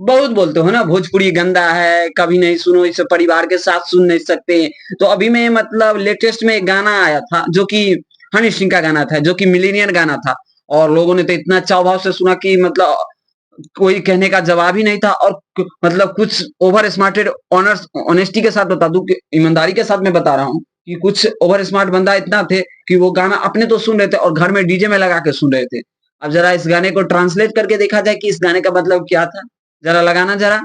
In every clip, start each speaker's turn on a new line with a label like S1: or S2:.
S1: बहुत बोलते हो ना भोजपुरी गंदा है, कभी नहीं सुनो इसे, परिवार के साथ सुन नहीं सकते। तो अभी में मतलब लेटेस्ट में एक गाना आया था जो कि हनी सिंह का गाना था, जो कि मिलीनियर गाना था और लोगों ने तो इतना चाव-भाव से सुना कि मतलब कोई कहने का जवाब ही नहीं था और मतलब कुछ ओवर स्मार्टेड ऑनर्स ऑनेस्टी के साथ बता दूं कि ईमानदारी के साथ मैं बता रहा हूँ कि कुछ ओवर स्मार्ट बंदा इतना थे कि वो गाना अपने तो सुन रहे थे और घर में डीजे में लगा के सुन रहे थे। अब जरा इस गाने को ट्रांसलेट करके देखा जाए कि इस गाने का मतलब क्या था। जरा लगाना जरा।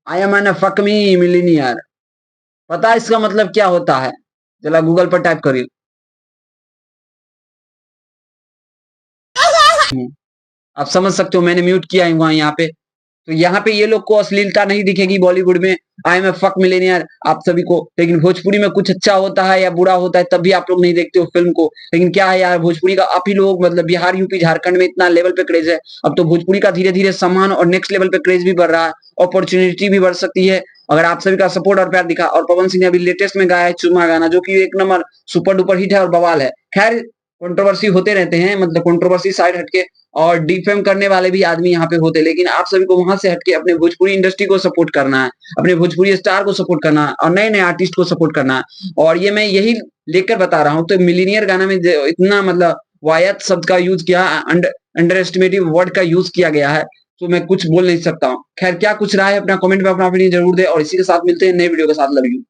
S1: I am an fuck me millionaire. पता है इसका मतलब क्या होता है? जरा गूगल पर टाइप करिए। आप समझ सकते हो, मैंने म्यूट किया है वहाँ यहाँ पे। तो यहाँ पे ये लोग को अश्लीलता नहीं दिखेगी बॉलीवुड में, I am a fuck millionaire आप सभी को। लेकिन भोजपुरी में कुछ अच्छा होता है या बुरा होता है तब भी आप लोग नहीं देखते हो फिल्म को। लेकिन क्या है यार, भोजपुरी का आप ही लोग मतलब बिहार, यूपी, झारखंड में इतना लेवल पे क्रेज है। अब तो भोजपुरी का धीरे-धीरे सम्मान और नेक्स्ट लेवल पे क्रेज भी बढ़ रहा है, अपॉर्चुनिटी भी बढ़ सकती है अगर आप सभी का सपोर्ट और प्यार दिखा। और पवन सिंह ने अभी लेटेस्ट में गाया है चुम्मा गाना, जो कि एक नंबर सुपर डुपर हिट है और बवाल है। खैर कंट्रोवर्सी होते रहते हैं, मतलब कंट्रोवर्सी साइड हटके और डिफेम करने वाले भी आदमी यहाँ पे होते हैं, लेकिन आप सभी को वहां से हटके अपने भोजपुरी इंडस्ट्री को सपोर्ट करना है, अपने भोजपुरी स्टार को सपोर्ट करना है और नए नए आर्टिस्ट को सपोर्ट करना है। और ये मैं यही लेकर बता रहा हूँ। तो मिलीनियर गाना में इतना मतलब वायत शब्द का यूज किया, अंडर एस्टिमेटिव वर्ड का यूज किया गया है, तो मैं कुछ बोल नहीं सकता हूँ। खैर क्या कुछ रहा है अपना कमेंट में अपना ओपिनियन जरूर दे और इसी के साथ मिलते हैं नए वीडियो के साथ। Love you.